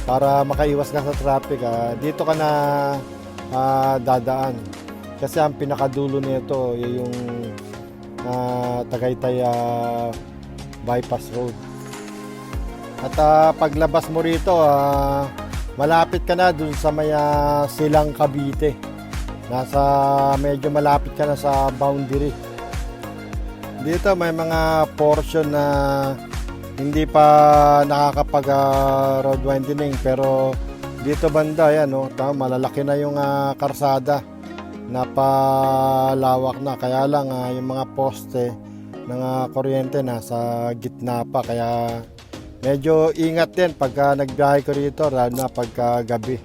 para makaiwas ka sa traffic, dito ka na dadaan. Kasi ang pinakadulo nito yung Tagaytay bypass road. At paglabas mo rito, malapit ka na dun sa may Silang Cavite. Medyo malapit ka na sa boundary. Dito may mga portion na hindi pa nakakapag road widening, pero dito banda yan, malalaki na yung karsada, napalawak na, kaya lang yung mga poste ng kuryente nasa gitna pa, kaya medyo ingat din pagka nagbiyahe ko rito, lalo na pagka gabi.